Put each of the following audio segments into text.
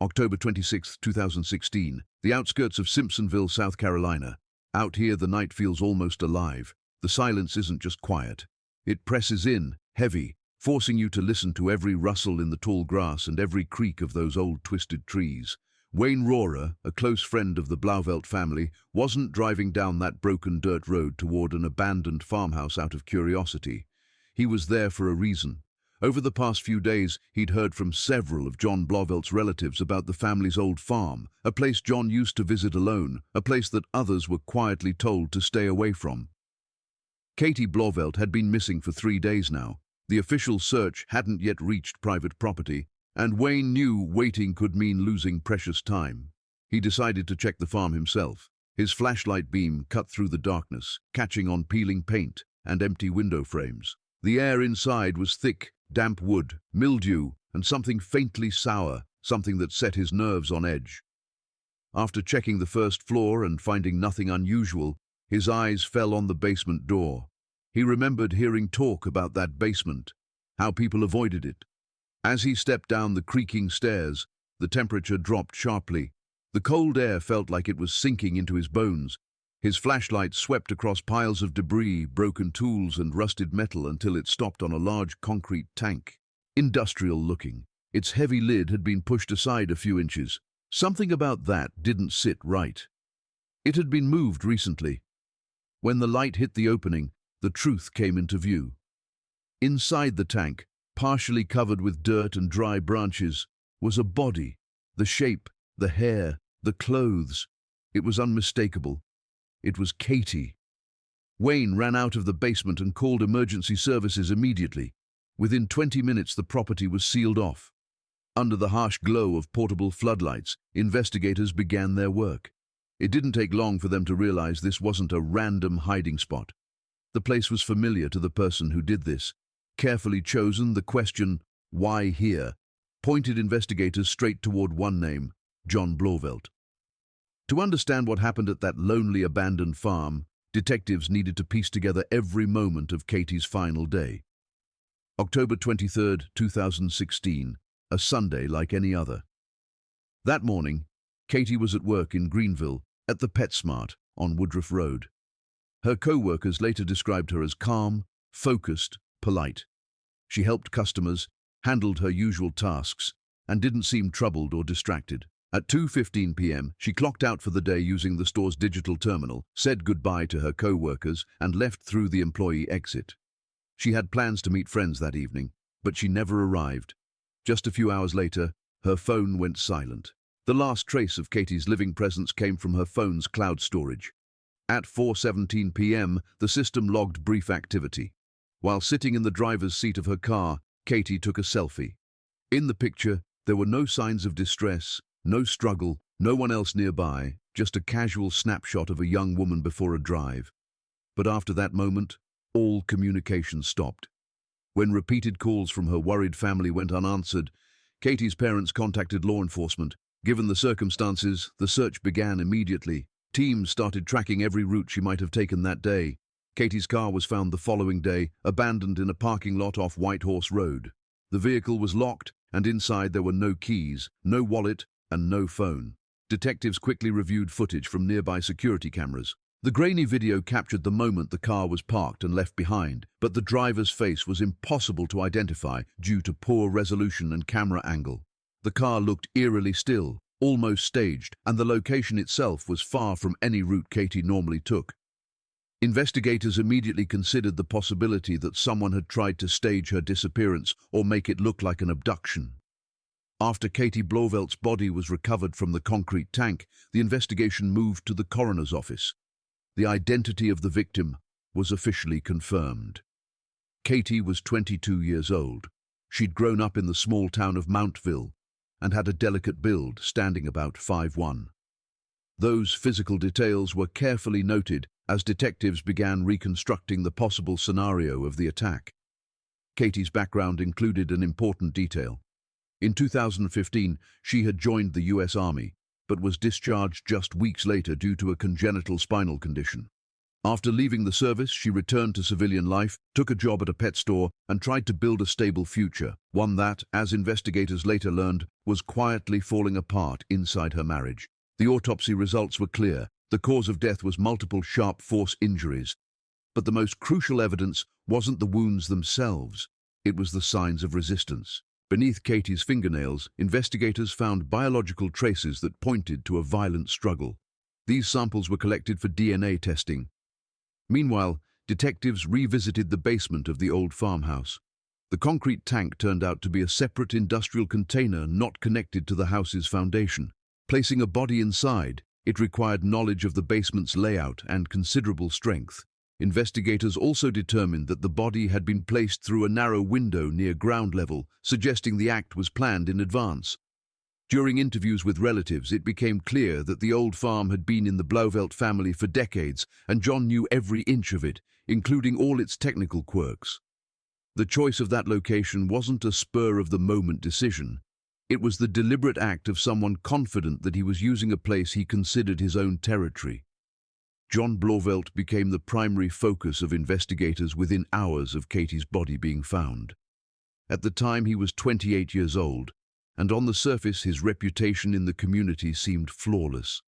October 26, 2016, the outskirts of Simpsonville, South Carolina. Out here, the night feels almost alive. The silence isn't just quiet. It presses in, heavy, forcing you to listen to every rustle in the tall grass and every creak of those old twisted trees. Wayne Rohrer, a close friend of the Blauvelt family, wasn't driving down that broken dirt road toward an abandoned farmhouse out of curiosity. He was there for a reason. Over the past few days, he'd heard from several of John Blauvelt's relatives about the family's old farm, a place John used to visit alone, a place that others were quietly told to stay away from. Katie Blauvelt had been missing for 3 days now. The official search hadn't yet reached private property, and Wayne knew waiting could mean losing precious time. He decided to check the farm himself. His flashlight beam cut through the darkness, catching on peeling paint and empty window frames. The air inside was thick, damp wood, mildew, and something faintly sour, something that set his nerves on edge. After checking the first floor and finding nothing unusual, his eyes fell on the basement door. He remembered hearing talk about that basement, how people avoided it. As he stepped down the creaking stairs, the temperature dropped sharply. The cold air felt like it was sinking into his bones. His flashlight swept across piles of debris, broken tools, and rusted metal until it stopped on a large concrete tank. Industrial looking. Its heavy lid had been pushed aside a few inches. Something about that didn't sit right. It had been moved recently. When the light hit the opening, the truth came into view. Inside the tank, partially covered with dirt and dry branches, was a body. The shape, the hair, the clothes. It was unmistakable. It was Katie. Wayne ran out of the basement and called emergency services immediately. Within 20 minutes, the property was sealed off. Under the harsh glow of portable floodlights, investigators began their work. It didn't take long for them to realize this wasn't a random hiding spot. The place was familiar to the person who did this. Carefully chosen, the question, "Why here?" pointed investigators straight toward one name, John Blauvelt. To understand what happened at that lonely abandoned farm, detectives needed to piece together every moment of Katie's final day. October 23, 2016, a Sunday like any other. That morning, Katie was at work in Greenville, at the PetSmart on Woodruff Road. Her co-workers later described her as calm, focused, polite. She helped customers, handled her usual tasks, and didn't seem troubled or distracted. At 2:15 p.m., she clocked out for the day using the store's digital terminal, said goodbye to her co-workers, and left through the employee exit. She had plans to meet friends that evening, but she never arrived. Just a few hours later, her phone went silent. The last trace of Katie's living presence came from her phone's cloud storage. At 4:17 p.m., the system logged brief activity. While sitting in the driver's seat of her car, Katie took a selfie. In the picture, there were no signs of distress, no struggle, no one else nearby, just a casual snapshot of a young woman before a drive. But after that moment, all communication stopped. When repeated calls from her worried family went unanswered, Katie's parents contacted law enforcement. Given the circumstances, the search began immediately. Teams started tracking every route she might have taken that day. Katie's car was found the following day, abandoned in a parking lot off Whitehorse Road. The vehicle was locked, and inside there were no keys, no wallet, and no phone. Detectives quickly reviewed footage from nearby security cameras. The grainy video captured the moment the car was parked and left behind, but the driver's face was impossible to identify due to poor resolution and camera angle. The car looked eerily still, almost staged, and the location itself was far from any route Katie normally took. Investigators immediately considered the possibility that someone had tried to stage her disappearance or make it look like an abduction. After Katie Blauvelt's body was recovered from the concrete tank, the investigation moved to the coroner's office. The identity of the victim was officially confirmed. Katie was 22 years old. She'd grown up in the small town of Mountville and had a delicate build, standing about 5'1". Those physical details were carefully noted as detectives began reconstructing the possible scenario of the attack. Katie's background included an important detail. In 2015, she had joined the U.S. Army, but was discharged just weeks later due to a congenital spinal condition. After leaving the service, she returned to civilian life, took a job at a pet store, and tried to build a stable future, one that, as investigators later learned, was quietly falling apart inside her marriage. The autopsy results were clear. The cause of death was multiple sharp force injuries. But the most crucial evidence wasn't the wounds themselves. It was the signs of resistance. Beneath Katie's fingernails, investigators found biological traces that pointed to a violent struggle. These samples were collected for DNA testing. Meanwhile, detectives revisited the basement of the old farmhouse. The concrete tank turned out to be a separate industrial container not connected to the house's foundation. Placing a body inside, it required knowledge of the basement's layout and considerable strength. Investigators also determined that the body had been placed through a narrow window near ground level, suggesting the act was planned in advance. During interviews with relatives, it became clear that the old farm had been in the Blauvelt family for decades, and John knew every inch of it, including all its technical quirks. The choice of that location wasn't a spur-of-the-moment decision. It was the deliberate act of someone confident that he was using a place he considered his own territory. John Blauvelt became the primary focus of investigators within hours of Katie's body being found. At the time, he was 28 years old, and on the surface his reputation in the community seemed flawless.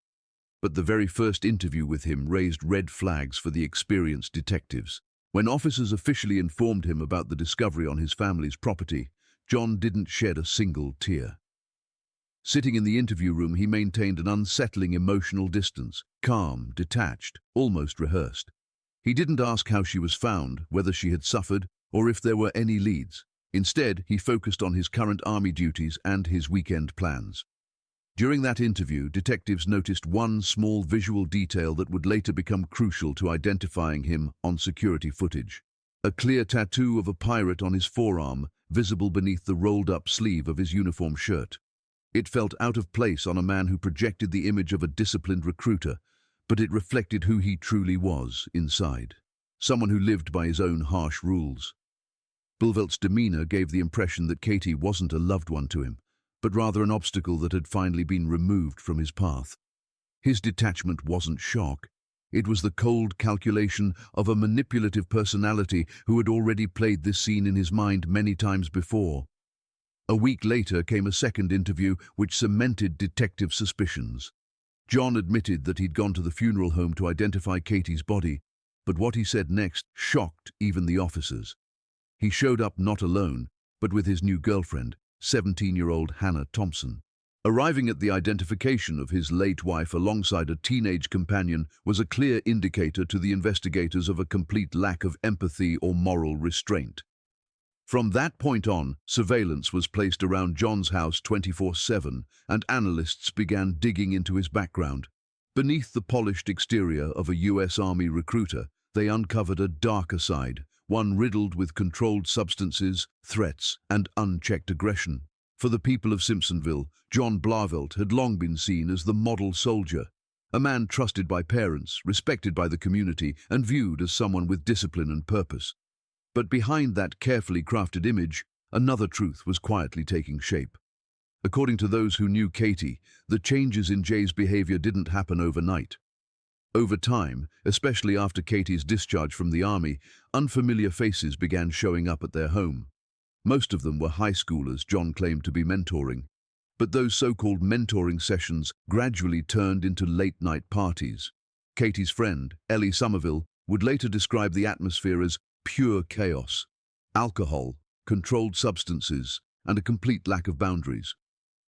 But the very first interview with him raised red flags for the experienced detectives. When officers officially informed him about the discovery on his family's property, John didn't shed a single tear. Sitting in the interview room, he maintained an unsettling emotional distance, calm, detached, almost rehearsed. He didn't ask how she was found, whether she had suffered, or if there were any leads. Instead, he focused on his current army duties and his weekend plans. During that interview, detectives noticed one small visual detail that would later become crucial to identifying him on security footage. A clear tattoo of a pirate on his forearm, visible beneath the rolled-up sleeve of his uniform shirt. It felt out of place on a man who projected the image of a disciplined recruiter, but it reflected who he truly was inside. Someone who lived by his own harsh rules. Blauvelt's demeanor gave the impression that Katie wasn't a loved one to him, but rather an obstacle that had finally been removed from his path. His detachment wasn't shock. It was the cold calculation of a manipulative personality who had already played this scene in his mind many times before. A week later came a second interview which cemented detective suspicions. John admitted that he'd gone to the funeral home to identify Katie's body, but what he said next shocked even the officers. He showed up not alone, but with his new girlfriend, 17-year-old Hannah Thompson. Arriving at the identification of his late wife alongside a teenage companion was a clear indicator to the investigators of a complete lack of empathy or moral restraint. From that point on, surveillance was placed around John's house 24/7, and analysts began digging into his background. Beneath the polished exterior of a U.S. Army recruiter, they uncovered a darker side, one riddled with controlled substances, threats, and unchecked aggression. For the people of Simpsonville, John Blauvelt had long been seen as the model soldier, a man trusted by parents, respected by the community, and viewed as someone with discipline and purpose. But behind that carefully crafted image, another truth was quietly taking shape. According to those who knew Katie, the changes in Jay's behavior didn't happen overnight. Over time, especially after Katie's discharge from the army, unfamiliar faces began showing up at their home. Most of them were high schoolers John claimed to be mentoring. But those so-called mentoring sessions gradually turned into late-night parties. Katie's friend, Ellie Somerville, would later describe the atmosphere as pure chaos. Alcohol, controlled substances, and a complete lack of boundaries.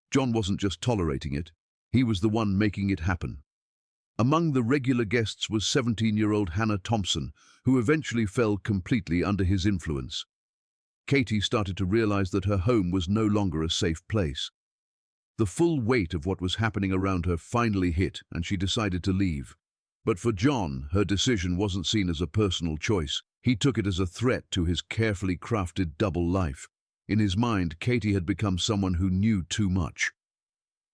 John wasn't just tolerating it, he was the one making it happen. Among the regular guests was 17-year-old Hannah Thompson, who eventually fell completely under his influence. Katie started to realize that her home was no longer a safe place. The full weight of what was happening around her finally hit, and she decided to leave. But for John, her decision wasn't seen as a personal choice. He took it as a threat to his carefully crafted double life. In his mind, Katie had become someone who knew too much.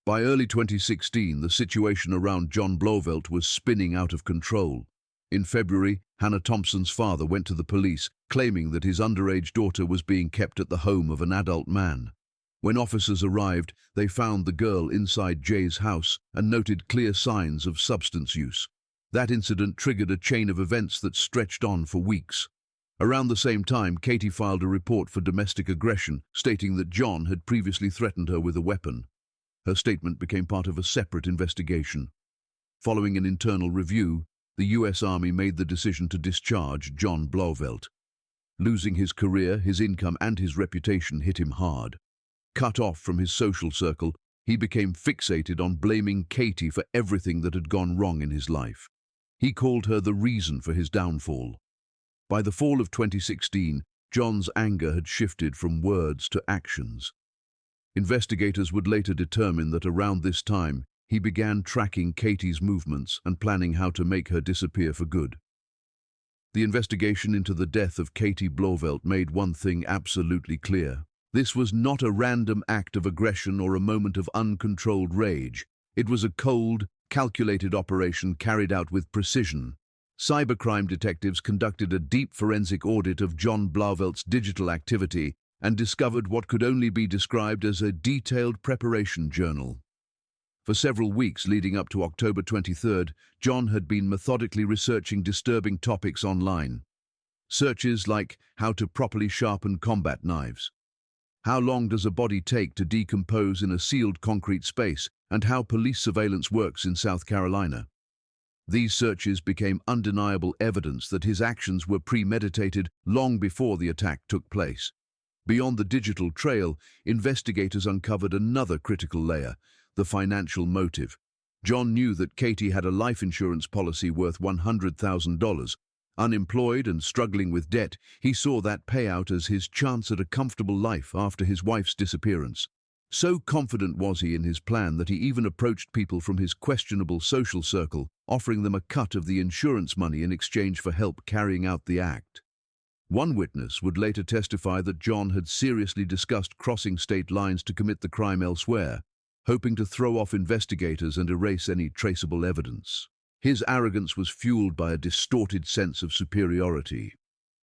By early 2016, the situation around John Blauvelt was spinning out of control. In February, Hannah Thompson's father went to the police, claiming that his underage daughter was being kept at the home of an adult man. When officers arrived, they found the girl inside Jay's house and noted clear signs of substance use. That incident triggered a chain of events that stretched on for weeks. Around the same time, Katie filed a report for domestic aggression, stating that John had previously threatened her with a weapon. Her statement became part of a separate investigation. Following an internal review, the U.S. Army made the decision to discharge John Blauvelt. Losing his career, his income, and his reputation hit him hard. Cut off from his social circle, he became fixated on blaming Katie for everything that had gone wrong in his life. He called her the reason for his downfall. By the fall of 2016, John's anger had shifted from words to actions. Investigators would later determine that around this time, he began tracking Katie's movements and planning how to make her disappear for good. The investigation into the death of Katie Blauvelt made one thing absolutely clear. This was not a random act of aggression or a moment of uncontrolled rage. It was a cold, calculated operation carried out with precision. Cybercrime detectives conducted a deep forensic audit of John Blauvelt's digital activity and discovered what could only be described as a detailed preparation journal. For several weeks leading up to October 23rd, John had been methodically researching disturbing topics online. Searches like how to properly sharpen combat knives, how long does a body take to decompose in a sealed concrete space, and how police surveillance works in South Carolina. These searches became undeniable evidence that his actions were premeditated long before the attack took place. Beyond the digital trail, investigators uncovered another critical layer: the financial motive. John knew that Katie had a life insurance policy worth $100,000. Unemployed and struggling with debt, he saw that payout as his chance at a comfortable life after his wife's disappearance. So confident was he in his plan that he even approached people from his questionable social circle, offering them a cut of the insurance money in exchange for help carrying out the act. One witness would later testify that John had seriously discussed crossing state lines to commit the crime elsewhere, hoping to throw off investigators and erase any traceable evidence. His arrogance was fueled by a distorted sense of superiority.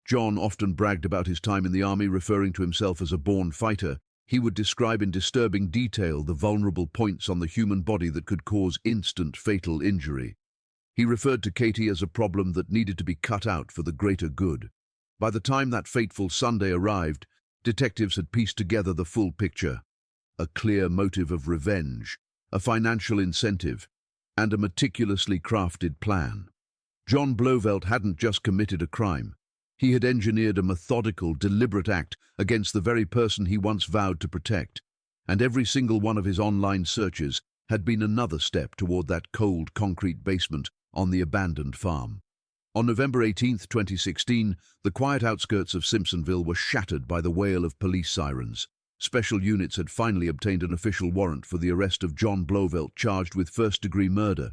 John often bragged about his time in the army, referring to himself as a born fighter. He would describe in disturbing detail the vulnerable points on the human body that could cause instant fatal injury. He referred to Katie as a problem that needed to be cut out for the greater good. By the time that fateful Sunday arrived, detectives had pieced together the full picture: a clear motive of revenge, a financial incentive, and a meticulously crafted plan. John Blauvelt hadn't just committed a crime. He had engineered a methodical, deliberate act against the very person he once vowed to protect, and every single one of his online searches had been another step toward that cold concrete basement on the abandoned farm. On November 18, 2016, the quiet outskirts of Simpsonville were shattered by the wail of police sirens. Special units had finally obtained an official warrant for the arrest of John Blauvelt, charged with first-degree murder.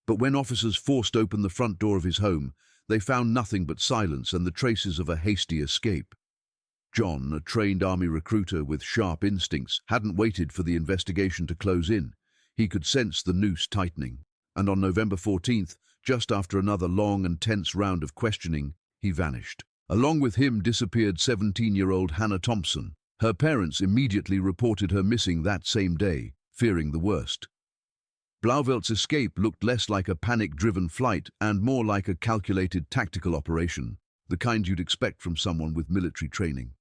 But when officers forced open the front door of his home, they found nothing but silence and the traces of a hasty escape. John, a trained army recruiter with sharp instincts, hadn't waited for the investigation to close in. He could sense the noose tightening. And on November 14th, just after another long and tense round of questioning, he vanished. Along with him disappeared 17-year-old Hannah Thompson. Her parents immediately reported her missing that same day, fearing the worst. Blauvelt's escape looked less like a panic-driven flight and more like a calculated tactical operation, the kind you'd expect from someone with military training.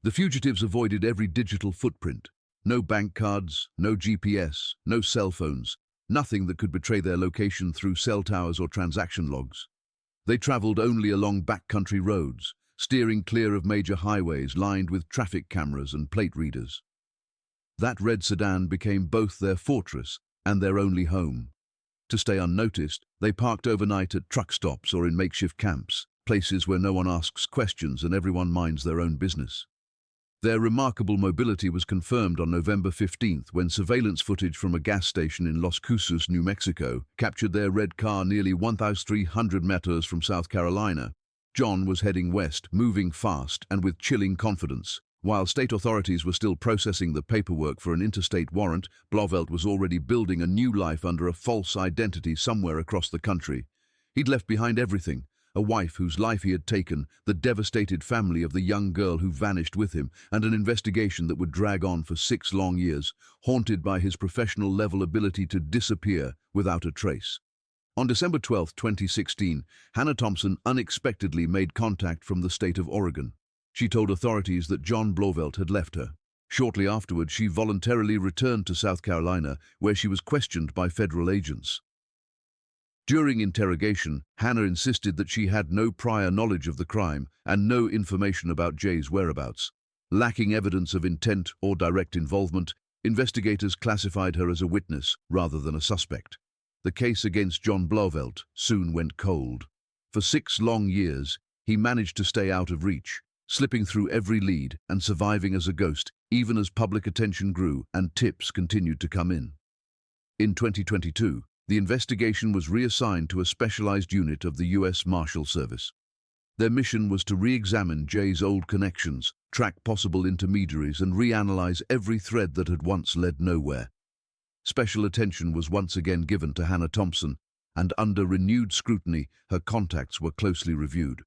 The fugitives avoided every digital footprint. No bank cards, no GPS, no cell phones, nothing that could betray their location through cell towers or transaction logs. They traveled only along backcountry roads, steering clear of major highways lined with traffic cameras and plate readers. That red sedan became both their fortress and their only home. To stay unnoticed, they parked overnight at truck stops or in makeshift camps, places where no one asks questions and everyone minds their own business. Their remarkable mobility was confirmed on November 15th when surveillance footage from a gas station in Los Cruces, New Mexico, captured their red car nearly 1,300 meters from South Carolina. John was heading west, moving fast and with chilling confidence. While state authorities were still processing the paperwork for an interstate warrant, Blauvelt was already building a new life under a false identity somewhere across the country. He'd left behind everything: a wife whose life he had taken, the devastated family of the young girl who vanished with him, and an investigation that would drag on for 6 long years, haunted by his professional-level ability to disappear without a trace. On December 12, 2016, Hannah Thompson unexpectedly made contact from the state of Oregon. She told authorities that John Blauvelt had left her. Shortly afterward, she voluntarily returned to South Carolina, where she was questioned by federal agents. During interrogation, Hannah insisted that she had no prior knowledge of the crime and no information about Jay's whereabouts. Lacking evidence of intent or direct involvement, investigators classified her as a witness rather than a suspect. The case against John Blauvelt soon went cold. For 6 long years, he managed to stay out of reach, slipping through every lead and surviving as a ghost, even as public attention grew and tips continued to come in. In 2022, the investigation was reassigned to a specialized unit of the U.S. Marshal Service. Their mission was to re-examine Jay's old connections, track possible intermediaries, and reanalyze every thread that had once led nowhere. Special attention was once again given to Hannah Thompson, and under renewed scrutiny, her contacts were closely reviewed.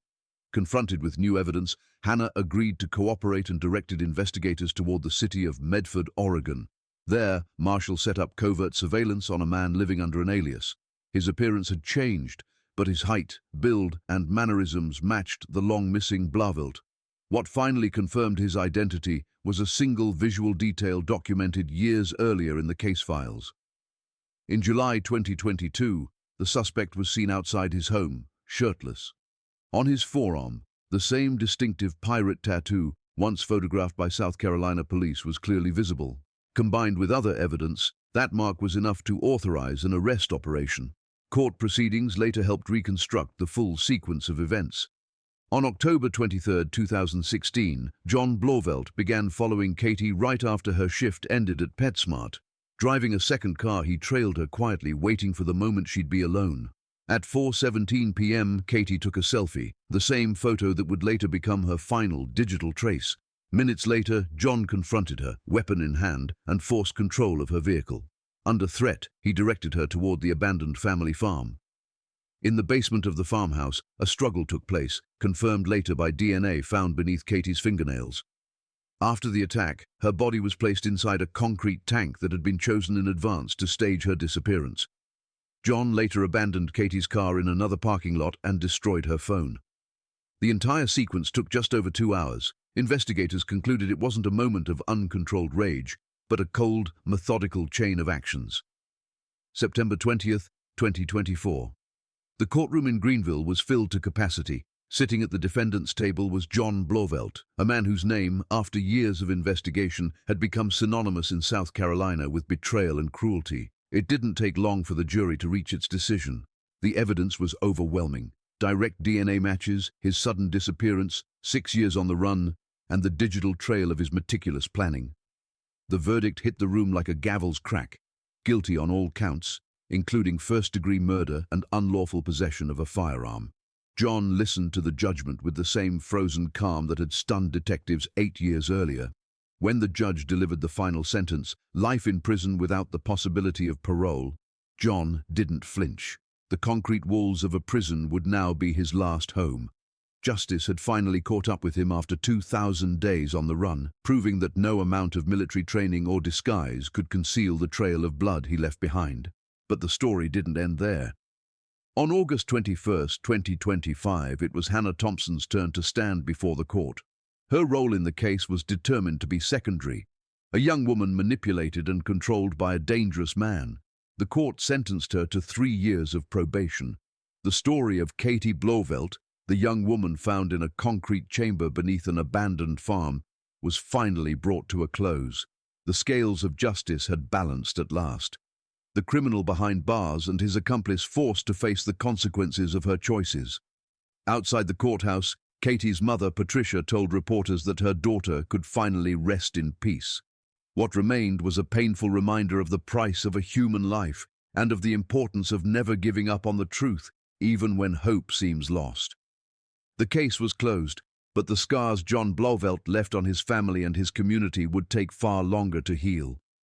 Confronted with new evidence, Hannah agreed to cooperate and directed investigators toward the city of Medford, Oregon. There, Marshall set up covert surveillance on a man living under an alias. His appearance had changed, but his height, build, and mannerisms matched the long-missing Blauvelt. What finally confirmed his identity was a single visual detail documented years earlier in the case files. In July 2022, the suspect was seen outside his home, shirtless. On his forearm, the same distinctive pirate tattoo, once photographed by South Carolina police, was clearly visible. Combined with other evidence, that mark was enough to authorize an arrest operation. Court proceedings later helped reconstruct the full sequence of events. On October 23, 2016, John Blauvelt began following Katie right after her shift ended at PetSmart. Driving a second car, he trailed her quietly, waiting for the moment she'd be alone. At 4:17 p.m., Katie took a selfie, the same photo that would later become her final digital trace. Minutes later, John confronted her, weapon in hand, and forced control of her vehicle. Under threat, he directed her toward the abandoned family farm. In the basement of the farmhouse, a struggle took place, confirmed later by DNA found beneath Katie's fingernails. After the attack, her body was placed inside a concrete tank that had been chosen in advance to stage her disappearance. John later abandoned Katie's car in another parking lot and destroyed her phone. The entire sequence took just over 2 hours. Investigators concluded it wasn't a moment of uncontrolled rage, but a cold, methodical chain of actions. September 20th, 2024. The courtroom in Greenville was filled to capacity. Sitting at the defendant's table was John Blauvelt, a man whose name, after years of investigation, had become synonymous in South Carolina with betrayal and cruelty. It didn't take long for the jury to reach its decision. The evidence was overwhelming. Direct DNA matches, his sudden disappearance, 6 years on the run, and the digital trail of his meticulous planning. The verdict hit the room like a gavel's crack. Guilty on all counts, including first-degree murder and unlawful possession of a firearm. John listened to the judgment with the same frozen calm that had stunned detectives 8 years earlier. When the judge delivered the final sentence, life in prison without the possibility of parole, John didn't flinch. The concrete walls of a prison would now be his last home. Justice had finally caught up with him after 2,000 days on the run, proving that no amount of military training or disguise could conceal the trail of blood he left behind. But the story didn't end there. On August 21, 2025, it was Hannah Thompson's turn to stand before the court. Her role in the case was determined to be secondary. A young woman manipulated and controlled by a dangerous man. The court sentenced her to 3 years of probation. The story of Katie Blauvelt, the young woman found in a concrete chamber beneath an abandoned farm, was finally brought to a close. The scales of justice had balanced at last. The criminal behind bars and his accomplice forced to face the consequences of her choices. Outside the courthouse, Katie's mother, Patricia, told reporters that her daughter could finally rest in peace. What remained was a painful reminder of the price of a human life and of the importance of never giving up on the truth, even when hope seems lost. The case was closed, but the scars John Blauvelt left on his family and his community would take far longer to heal.